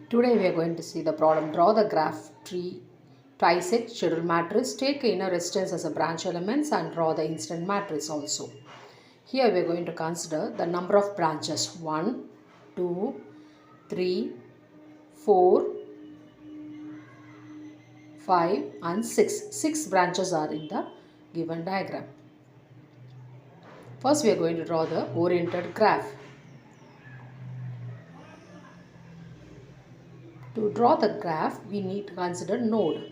Today we are going to see the problem. Draw the graph tree trisect schedule matrix. Take inner resistance as a branch elements and draw the incident matrix also. Here we are going to consider the number of branches. 1, 2, 3, 4, 5 and 6. 6 branches are in the given diagram. First we are going to draw the oriented graph. To draw the graph, we need to consider node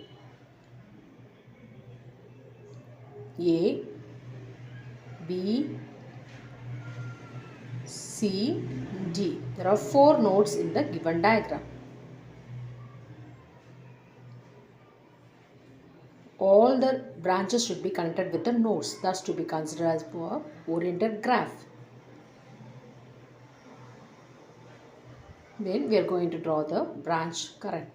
A, B, C, D. There are 4 nodes in the given diagram. All the branches should be connected with the nodes. Thus to be considered as a oriented graph. Then we are going to draw the branch current.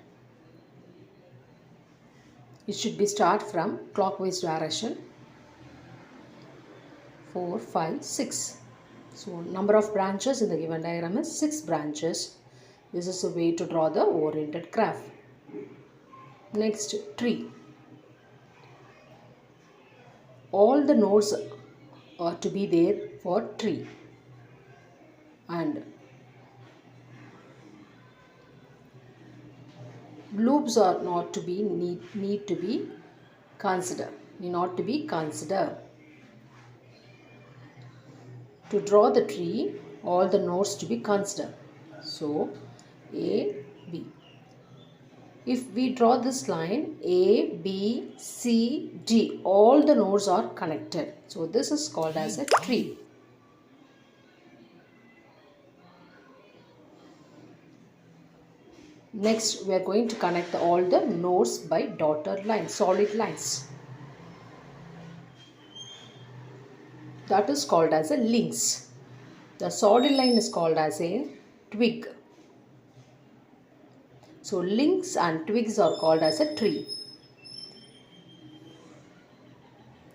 It should be start from clockwise direction. 4, 5, 6. So number of branches in the given diagram is 6 branches. This is a way to draw the oriented graph. Next, tree. All the nodes are to be there for tree. And loops are not to be need to be considered. To draw the tree, all the nodes to be considered. So A, B. If we draw this line A, B, C, D, all the nodes are connected. So this is called as a tree. Next, we are going to connect all the nodes by dotted lines, solid lines. That is called as a links. The solid line is called as a twig. So links and twigs are called as a tree.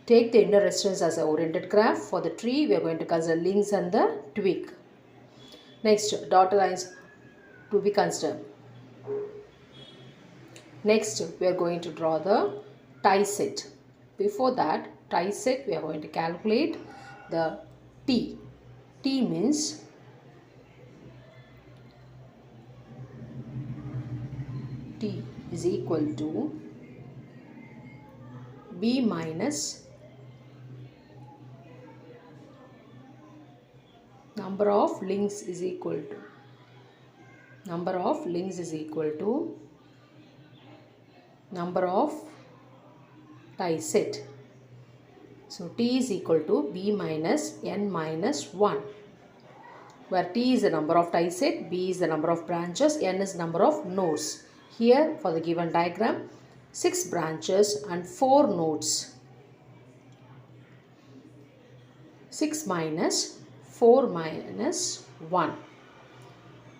Take the inner resistance as an oriented graph. For the tree, we are going to consider links and the twig. Next, dotted lines to be considered. Next, we are going to draw the tie set. Before that, tie set, we are going to calculate the T. T means T is equal to B minus number of links is equal to number of tie set. So T is equal to B minus N minus 1, where T is the number of tie set, B is the number of branches, N is number of nodes. Here for the given diagram, 6 branches and 4 nodes. 6 minus 4 minus 1.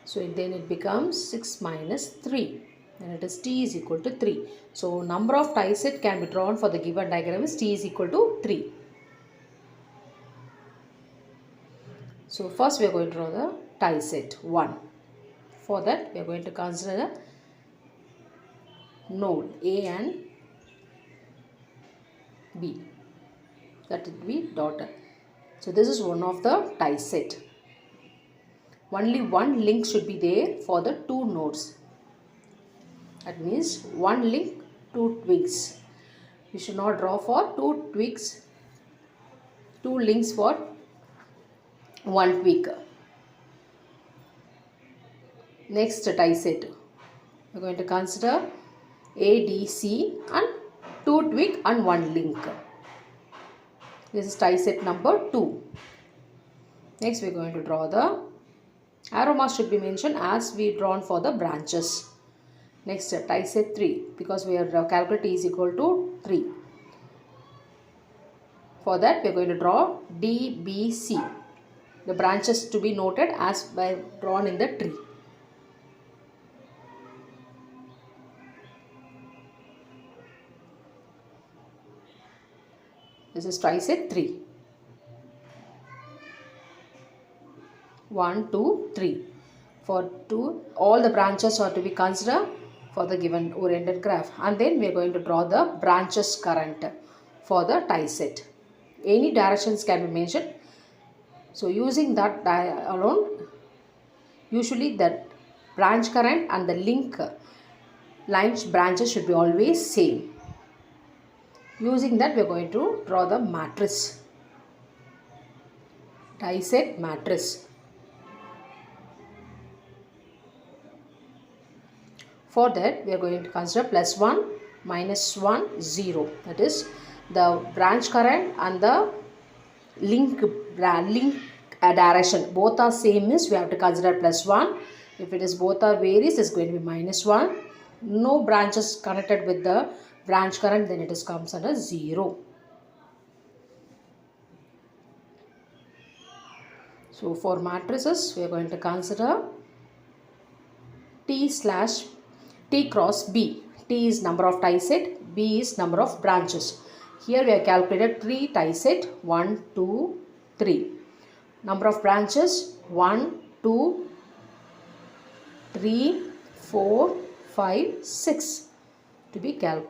So then it becomes 6 minus 3. And it is T is equal to 3. So number of tie set can be drawn for the given diagram is T is equal to 3. So first we are going to draw the tie set 1. For that we are going to consider the node A and B. That will be dotted. So this is one of the tie set. Only one link should be there for the 2 nodes. That means 1 link, 2 twigs. We should not draw for 2 twigs, 2 links for 1 twig. Next tie set. We are going to consider A, D, C and 2 twig and 1 link. This is tie set number 2. Next we are going to draw the arrow mark should be mentioned as we drawn for the branches. Next, tie set 3, because we are calculating T is equal to 3. For that, we are going to draw D, B, C. The branches to be noted as by drawn in the tree. This is tie set 3. 1, 2, 3. For 2, all the branches are to be considered for the given oriented graph. And then we are going to draw the branches current for the tie set. Any directions can be mentioned. So using that alone, usually the branch current and the link lines branches should be always same. Using that, we are going to draw the matrix, tie set matrix. For that, we are going to consider plus 1, minus 1, 0. That is, the branch current and the link direction both are same means we have to consider plus 1. If it is both are varies, it's going to be minus 1. No branches connected with the branch current, then it is comes under 0. So for matrices, we are going to consider T cross B. T is number of tie set, B is number of branches. Here we have calculated 3 tie set, 1, 2, 3. Number of branches, 1, 2, 3, 4, 5, 6 to be calculated.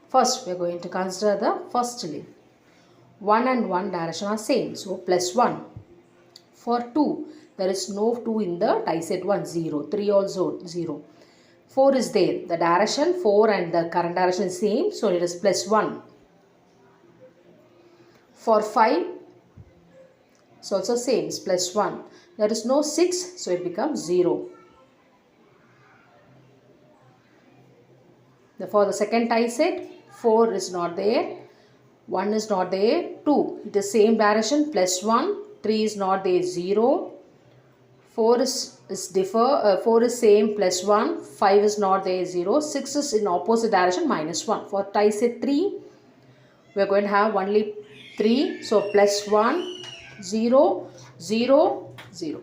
First, we are going to consider the first link. 1 and 1 direction are same, so plus 1. For 2, there is no 2 in the tie set 1, 0. 3 also 0. 4 is there. The direction 4 and the current direction is same, so it is plus 1. For 5, it's also same, it's plus 1. There is no 6, so it becomes 0. For the second tie set, 4 is not there, 1 is not there, 2. It is same direction, plus 1, 3 is not there, 0. 4 is same, plus 1, 5 is not there, 0. 6 is in opposite direction, minus 1. For tie set 3, we are going to have only 3, so plus 1, 0, 0, 0.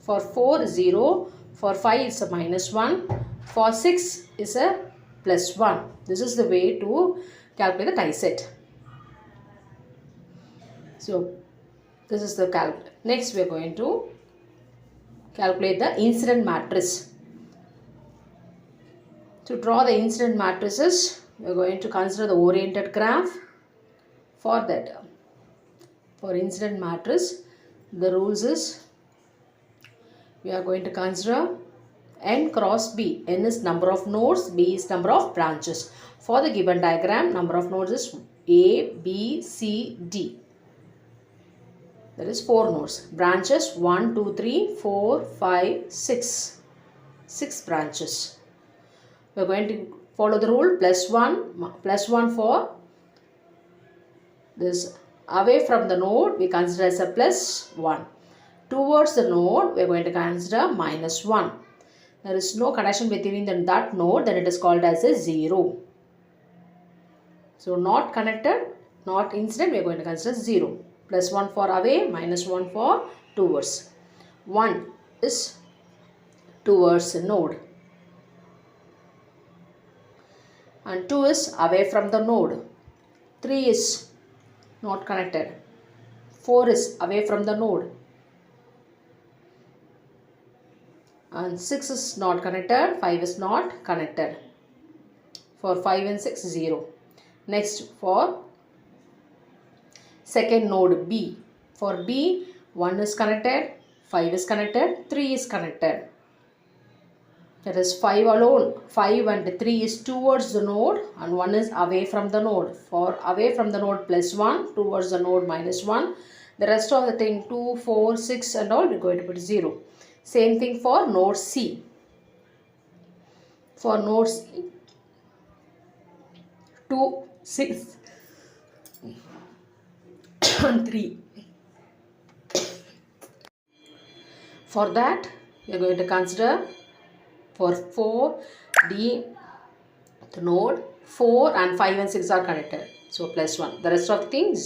For 4, 0. For 5, it's a minus 1. For 6 is a plus 1. This is the way to calculate the tie set. So this is the calculate. Next, we are going to calculate the incident matrix. To draw the incident matrices, we are going to consider the oriented graph. For that, for incident matrix, the rules is we are going to consider N cross B. N is number of nodes, B is number of branches. For the given diagram, number of nodes is A, B, C, D. That is 4 nodes. Branches 1, 2, 3, 4, 5, 6. 6 branches. We are going to follow the rule plus 1 for this. Away from the node, we consider as a plus 1. Towards the node, we are going to consider minus 1. There is no connection between that node, then it is called as a 0. So not connected, not incident, we are going to consider 0. Plus 1 for away, minus 1 for towards. 1 is towards the node. And 2 is away from the node. 3 is not connected. 4 is away from the node. And 6 is not connected. 5 is not connected. For 5 and 6, 0. Next, for second node B. For B, 1 is connected, 5 is connected, 3 is connected. That is 5 alone. 5 and 3 is towards the node and 1 is away from the node. For away from the node plus 1, towards the node minus 1. The rest of the thing 2, 4, 6 and all we are going to put 0. Same thing for node C. For node C, 2, 6 and 3. For that, we are going to consider for 4, D, the node 4 and 5 and 6 are connected. So plus 1. The rest of the things